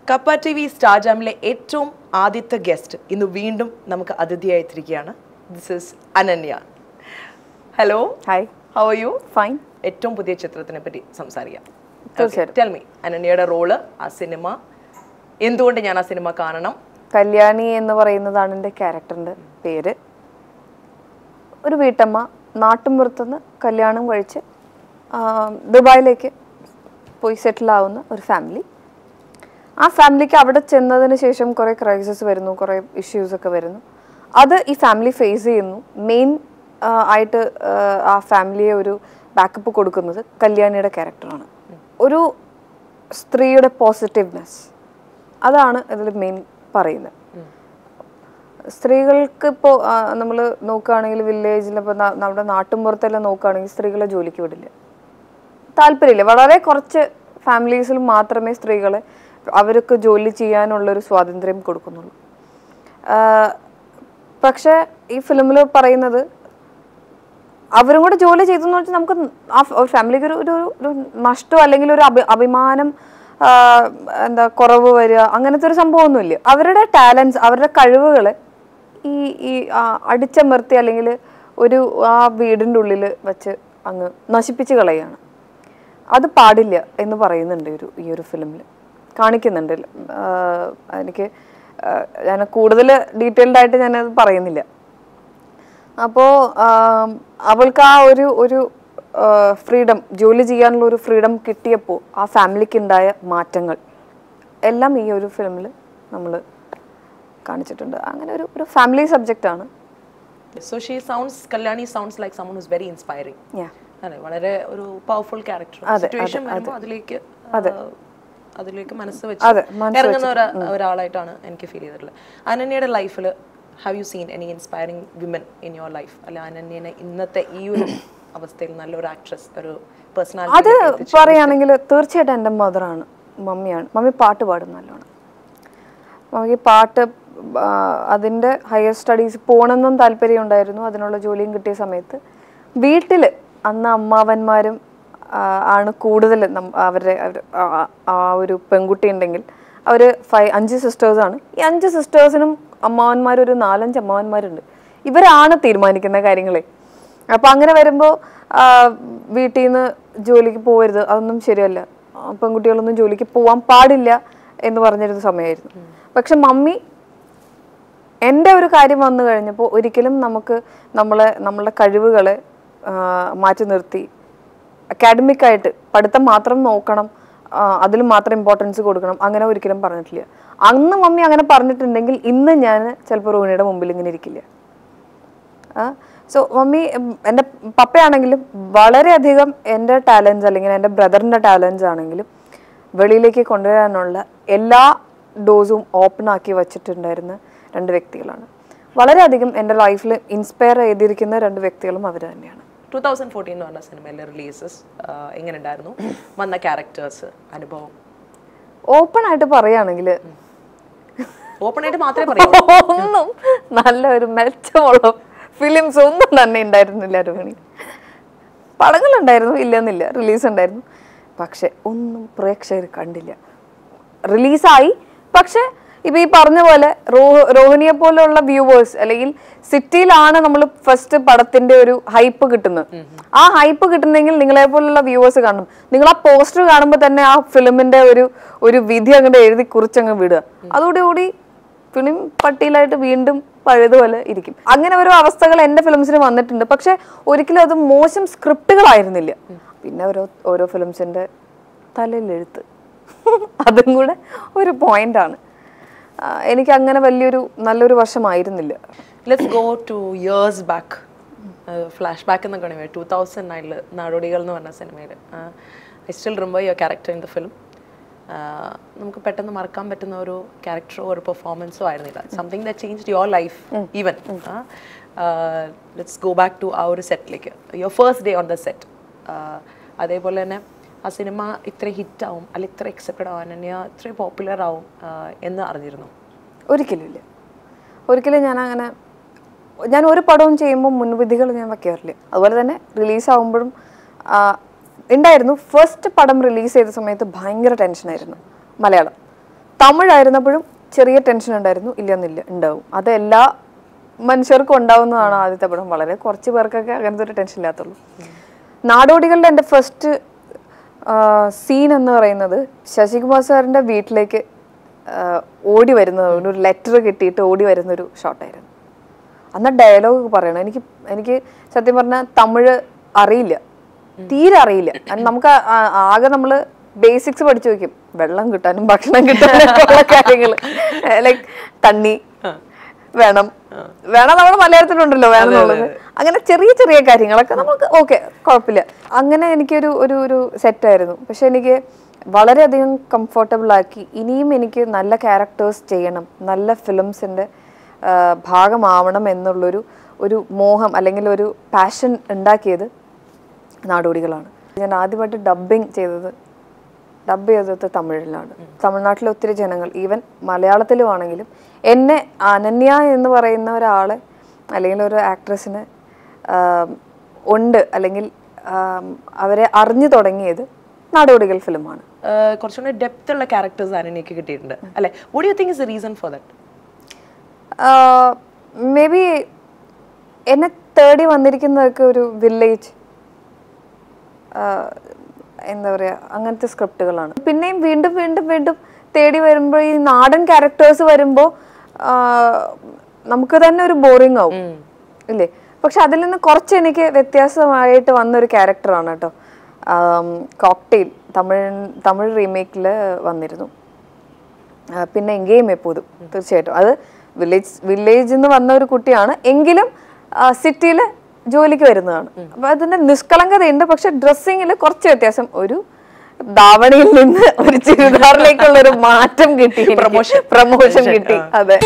കപ്പ T V star ജാമിലെ ഏറ്റവും ആദ്യത്തെ ഗസ്റ്റ് ഇന്ന് വീണ്ടും നമുക്ക് അതിഥിയായിട്ടിരിക്കുകയാണ്. This is Ananya. Hello, hi, how are you? Fine. ഏറ്റവും പുതിയ ചിത്രത്തിനെ പറ്റി സംസാരിക്കാം. തീർച്ചയായിട്ടും. ടെൽ മീ, അനന്യയുടെ റോള്, ആ സിനിമ, എന്തുകൊണ്ട് ഞാൻ ആ സിനിമ കാണണം? കല്യാണി എന്ന് പറയുന്നതാണ് എൻ്റെ ക്യാരക്ടറിൻ്റെ പേര്. ഒരു വീട്ടമ്മ നാട്ടുമ്പുറത്തുനിന്ന് കല്യാണം കഴിച്ച് ദുബായിലേക്ക് പോയി സെറ്റിലാവുന്ന ഒരു ഫാമിലി. ആ ഫാമിലിക്ക് അവിടെ ചെന്നതിന് ശേഷം കുറേ ക്രൈസിസ് വരുന്നു, കുറേ ഇഷ്യൂസൊക്കെ വരുന്നു. അത് ഈ ഫാമിലി ഫേസ് ചെയ്യുന്നു. മെയിൻ ആയിട്ട് ആ ഫാമിലിയെ ഒരു ബാക്കപ്പ് കൊടുക്കുന്നത് കല്യാണിയുടെ ക്യാരക്ടറാണ്. ഒരു സ്ത്രീയുടെ പോസിറ്റീവ്നെസ്, അതാണ് ഇതിൽ മെയിൻ പറയുന്നത്. സ്ത്രീകൾക്ക് ഇപ്പോൾ നമ്മൾ നോക്കുകയാണെങ്കിൽ വില്ലേജിൽ, ഇപ്പോൾ നമ്മുടെ നാട്ടുമ്പുറത്തെല്ലാം നോക്കുകയാണെങ്കിൽ സ്ത്രീകളെ ജോലിക്ക് വിടില്ല, താല്പര്യമില്ല. വളരെ കുറച്ച് ഫാമിലീസിൽ മാത്രമേ സ്ത്രീകളെ അവർക്ക് ജോലി ചെയ്യാനുള്ളൊരു സ്വാതന്ത്ര്യം കൊടുക്കുന്നുള്ളൂ. പക്ഷേ ഈ ഫിലിമിൽ പറയുന്നത് അവരും കൂടെ ജോലി ചെയ്തെന്ന് വെച്ചാൽ നമുക്ക് ആ ഫാമിലിക്ക് ഒരു നഷ്ടം അല്ലെങ്കിൽ ഒരു അഭിമാനം എന്താ കുറവ് വരിക, അങ്ങനത്തെ ഒരു സംഭവമൊന്നുമില്ല. അവരുടെ ടാലൻസ്, അവരുടെ കഴിവുകൾ ഈ അടിച്ചമർത്തി അല്ലെങ്കിൽ ഒരു ആ വീടിൻ്റെ ഉള്ളിൽ വെച്ച് അങ്ങ് നശിപ്പിച്ച് കളയുകയാണ്. അത് പാടില്ല എന്ന് പറയുന്നുണ്ട് ഈ ഒരു ഫിലിമിൽ, കാണിക്കുന്നുണ്ട്. ഞാൻ കൂടുതൽ ഡീറ്റെയിൽഡ് ആയിട്ട് ഞാനത് പറയുന്നില്ല. അപ്പോൾ അവൾക്ക് ആ ഒരു ഫ്രീഡം, ജോലി ചെയ്യാനുള്ള ഒരു ഫ്രീഡം കിട്ടിയപ്പോൾ ആ ഫാമിലിക്ക് ഉണ്ടായ മാറ്റങ്ങൾ എല്ലാം ഈ ഒരു ഫിലിമിൽ നമ്മൾ കാണിച്ചിട്ടുണ്ട്. അങ്ങനെ ഒരു ഫാമിലി സബ്ജക്റ്റ് ആണ്. So she sounds, Kalyani sounds like someone whose very inspiring. അതെ, വളരെ ഒരു പവർഫുൾ ക്യാരക്ടർ. സിറ്റുവേഷൻ വരുമ്പോൾ അതിലേക്ക് മനസ്സ് വെച്ച് ഇറങ്ങുന്ന ഒരാളായിട്ടാണ് എനിക്ക് ഫീൽ ചെയ്തിട്ടുള്ളത്. അനന്യയുടെ ലൈഫിൽ have you seen any inspiring women in your life? അല്ല, അനന്യനെ ഇന്നത്തെ ഈ ഒരു അവസ്ഥയിൽ നല്ലൊരു ആക്ട്രസ്, ഒരു പേഴ്സണാലിറ്റി? അത് പറയുകയാണെങ്കിൽ തീർച്ചയായിട്ടും എൻ്റെ മദറാണ്, മമ്മിയാണ്. മമ്മി പാട്ട് പാടും നല്ലോണം. മമ്മിക്ക് പാട്ട്, അതിൻ്റെ ഹയർ സ്റ്റഡീസ് പോകണമെന്നും താല്പര്യം ഉണ്ടായിരുന്നു. അതിനുള്ള ജോലിയും കിട്ടിയ സമയത്ത് വീട്ടിൽ അന്ന് അമ്മാവന്മാരും ആണ് കൂടുതൽ. അവരുടെ ആ ഒരു പെൺകുട്ടി ഉണ്ടെങ്കിൽ അവർ 5 സിസ്റ്റേഴ്സാണ്. ഈ 5 സിസ്റ്റേഴ്സിനും അമ്മാവന്മാർ, ഒരു 4-5 അമ്മാവന്മാരുണ്ട്. ഇവരാണ് തീരുമാനിക്കുന്ന കാര്യങ്ങളെ. അപ്പം അങ്ങനെ വരുമ്പോൾ വീട്ടിൽ നിന്ന് ജോലിക്ക് പോകരുത്, അതൊന്നും ശരിയല്ല, പെൺകുട്ടികളൊന്നും ജോലിക്ക് പോകാൻ പാടില്ല എന്ന് പറഞ്ഞിരുന്ന സമയമായിരുന്നു. പക്ഷെ മമ്മി എൻ്റെ ഒരു കാര്യം വന്നു കഴിഞ്ഞപ്പോൾ ഒരിക്കലും നമ്മളുടെ കഴിവുകളെ മാറ്റി നിർത്തി അക്കാഡമിക്കായിട്ട് പഠിത്തം മാത്രം നോക്കണം, അതിൽ മാത്രം ഇമ്പോർട്ടൻസ് കൊടുക്കണം, അങ്ങനെ ഒരിക്കലും പറഞ്ഞിട്ടില്ല. അന്ന് മമ്മി അങ്ങനെ പറഞ്ഞിട്ടുണ്ടെങ്കിൽ ഇന്ന് ഞാൻ ചിലപ്പോൾ റോഹിണിയുടെ മുമ്പിൽ ഇങ്ങനെ ഇരിക്കില്ല. സോ മമ്മി, എൻ്റെ പപ്പയാണെങ്കിലും വളരെയധികം എൻ്റെ ടാലൻസ് അല്ലെങ്കിൽ എൻ്റെ ബ്രദറിൻ്റെ ടാലൻസ് ആണെങ്കിലും വെളിയിലേക്ക് കൊണ്ടുവരാനുള്ള എല്ലാ ഡോസും ഓപ്പൺ ആക്കി വച്ചിട്ടുണ്ടായിരുന്ന 2 വ്യക്തികളാണ്. വളരെയധികം എൻ്റെ ലൈഫിൽ ഇൻസ്പയർ ചെയ്തിരിക്കുന്ന 2 വ്യക്തികളും അവർ തന്നെയാണ്. 2014 എന്ന് പറഞ്ഞ സിനിമയിലെ റിലീസസ് എങ്ങനെ ഉണ്ടായിരുന്നു? വന്ന ക്യാരക്ടേഴ്സ്, അനുഭവം ഓപ്പൺ ആയിട്ട് പറയുകയാണെങ്കിൽ ഓപ്പൺ ആയിട്ട് മാത്രമേ പറയൂ, ഒന്നും നല്ലൊരു മെച്ചമുള്ള ഫിലിംസ് ഒന്നും തന്നെ ഉണ്ടായിരുന്നില്ല. രോഹിണി, പടങ്ങളുണ്ടായിരുന്നു, ഇല്ലെന്നില്ല, റിലീസ് ഉണ്ടായിരുന്നു, പക്ഷെ ഒന്നും പ്രേക്ഷകർ കണ്ടില്ല. റിലീസായി, പക്ഷെ ഇപ്പം ഈ പറഞ്ഞ പോലെ രോഹിണിയെ പോലെയുള്ള വ്യൂവേഴ്സ്, അല്ലെങ്കിൽ സിറ്റിയിലാണ് നമ്മൾ ഫസ്റ്റ് പടത്തിന്റെ ഒരു ഹൈപ്പ് കിട്ടുന്നത്. ആ ഹൈപ്പ് കിട്ടുന്നെങ്കിൽ നിങ്ങളെ പോലുള്ള വ്യൂവേഴ്സ് കാണും. നിങ്ങൾ ആ പോസ്റ്റർ കാണുമ്പോൾ തന്നെ ആ ഫിലിമിന്റെ ഒരു വിധി അങ്ങോട്ട് എഴുതി കുറിച്ചങ്ങ് വിടുക. അതോടുകൂടി ഫിലിം പട്ടിയിലായിട്ട് വീണ്ടും പഴയതുപോലെ ഇരിക്കും. അങ്ങനെ ഓരോ അവസ്ഥകൾ എൻ്റെ ഫിലിംസിന് വന്നിട്ടുണ്ട്. പക്ഷെ ഒരിക്കലും അത് മോശം സ്ക്രിപ്റ്റുകളായിരുന്നില്ല. പിന്നെ ഓരോ ഫിലിംസിന്റെ തലയിലെഴുത്ത്, അതും കൂടെ ഒരു പോയിന്റാണ്. എനിക്ക് അങ്ങനെ നല്ലൊരു വർഷമായിരുന്നില്ല. Let's go two years back, flash back എന്നൊക്കെ 2009 നാടോടികൾ എന്ന് പറഞ്ഞ സിനിമയിൽ I still remember your character in the film. നമുക്ക് പെട്ടെന്ന് മറക്കാൻ പറ്റുന്ന ഒരു ക്യാരക്ടറോ ഒരു പെർഫോമൻസോ ആയിരുന്നില്ല. Something that changed your life even. Let's go back to ആ ഒരു സെറ്റിലേക്ക്, your first day on the set. അതേപോലെ തന്നെ ആ സിനിമ ഇത്ര ഹിറ്റാവും, അല്ല ഇത്ര അക്സെപ്റ്റഡ് ആവും, അനന്യ ഇത്ര പോപ്പുലർ ആവും എന്ന് അറിഞ്ഞിരുന്നു? ഒരിക്കലും ഞാൻ ഒരു പടവും ചെയ്യുമ്പോൾ മുൻവിധികൾ ഞാൻ വയ്ക്കാറില്ല. അതുപോലെ തന്നെ റിലീസാവുമ്പോഴും ഉണ്ടായിരുന്നു. ഫസ്റ്റ് പടം റിലീസ് ചെയ്ത സമയത്ത് ഭയങ്കര ടെൻഷനായിരുന്നു. മലയാളം തമിഴായിരുന്നപ്പോഴും ചെറിയ ടെൻഷൻ ഉണ്ടായിരുന്നു, ഇല്ലെന്നില്ല ഉണ്ടാവും. അത് എല്ലാ മനുഷ്യർക്കും ഉണ്ടാവുന്നതാണ് ആദ്യത്തെ പടം. വളരെ കുറച്ച് പേർക്കൊക്കെ അങ്ങനത്തെ ഒരു ടെൻഷൻ ഇല്ലാത്തുള്ളൂ. നാടോടികളുടെ എൻ്റെ ഫസ്റ്റ് സീൻ എന്ന് പറയുന്നത് ശശികുമാർ സാറിൻ്റെ വീട്ടിലേക്ക് ഓടി വരുന്നത്, ഒരു ലെറ്റർ കിട്ടിയിട്ട് ഓടി വരുന്നൊരു ഷോട്ടായിരുന്നു. അന്ന് ഡയലോഗ് പറയണം. എനിക്ക് സത്യം പറഞ്ഞാൽ തമിഴ് അറിയില്ല, തീരെ അറിയില്ല. നമുക്ക് ആകെ നമ്മൾ ബേസിക്സ് പഠിച്ചു വയ്ക്കും, വെള്ളം കിട്ടാനും ഭക്ഷണം കിട്ടാനും ഉള്ള കാര്യങ്ങൾ, ലൈക്ക് തണ്ണി വേണം നമ്മുടെ മലയാളത്തിലുണ്ടല്ലോ വേണം എന്നുള്ളത്. അങ്ങനെ ചെറിയ ചെറിയ കാര്യങ്ങളൊക്കെ നമുക്ക് ഓക്കെ, കുഴപ്പമില്ല. അങ്ങനെ എനിക്കൊരു ഒരു സെറ്റായിരുന്നു. പക്ഷെ എനിക്ക് വളരെയധികം കംഫർട്ടബിൾ ആക്കി. ഇനിയും എനിക്ക് നല്ല ക്യാരക്ടേഴ്സ് ചെയ്യണം, നല്ല ഫിലിംസിൻ്റെ ഭാഗമാവണം എന്നുള്ളൊരു മോഹം അല്ലെങ്കിൽ ഒരു പാഷൻ ഉണ്ടാക്കിയത് നാടോടികളാണ്. ഞാൻ ആദ്യമായിട്ട് ഡബ് ചെയ്തത് തമിഴിലാണ്. തമിഴ്നാട്ടിലെ ഒത്തിരി ജനങ്ങൾ, ഈവൻ മലയാളത്തിലുമാണെങ്കിലും, എന്നെ അനന്യ എന്ന് പറയുന്ന ഒരാളെ അല്ലെങ്കിൽ ഒരു ആക്ട്രസിനെ ഉണ്ട്, അല്ലെങ്കിൽ അവരെ അറിഞ്ഞു തുടങ്ങിയത് നാടോടികൾ ഫിലിമാണ്. കുറച്ചുകൂടി ഡെപ്ത് ഉള്ള ക്യാരക്ടേഴ്സ് അനന്യക്ക് കിട്ടിയിട്ടുണ്ട് അല്ലേ? What do you think is the reason for that? May be എന്നെ തേടി വന്നിരിക്കുന്നതൊക്കെ ഒരു വില്ലേജ്, എന്താ പറയുക, അങ്ങനത്തെ സ്ക്രിപ്റ്റുകളാണ്. പിന്നെയും വീണ്ടും വീണ്ടും വീണ്ടും തേടി വരുമ്പോൾ ഈ നാടൻ ക്യാരക്ടേഴ്സ് വരുമ്പോൾ നമുക്ക് തന്നെ ഒരു ബോറിംഗ് ആവും ഇല്ലേ? പക്ഷെ അതിൽ നിന്ന് കുറച്ച് എനിക്ക് വ്യത്യാസമായിട്ട് വന്നൊരു ക്യാരക്ടറാണ് കേട്ടോ കോക്ടെയിൽ. തമിഴ് റീമേക്കിൽ വന്നിരുന്നു. പിന്നെ എങ്കേയും എപ്പോഴും തീർച്ചയായിട്ടും അത് വില്ലേജ് എന്ന് വന്ന ഒരു കുട്ടിയാണ്, എങ്കിലും സിറ്റിയിൽ ജോലിക്ക് വരുന്നതാണ്. അപ്പൊ അതിന്റെ നിഷ്കളങ്കതയുണ്ട്. പക്ഷെ ഡ്രസ്സിങ്ങിൽ കുറച്ച് വ്യത്യാസം, ഒരു ധാവണിയിൽ നിന്ന് ഒരു ചുരിദാറിലേക്കുള്ള ഒരു മാറ്റം കിട്ടി, പ്രൊമോഷൻ കിട്ടി. അതെ.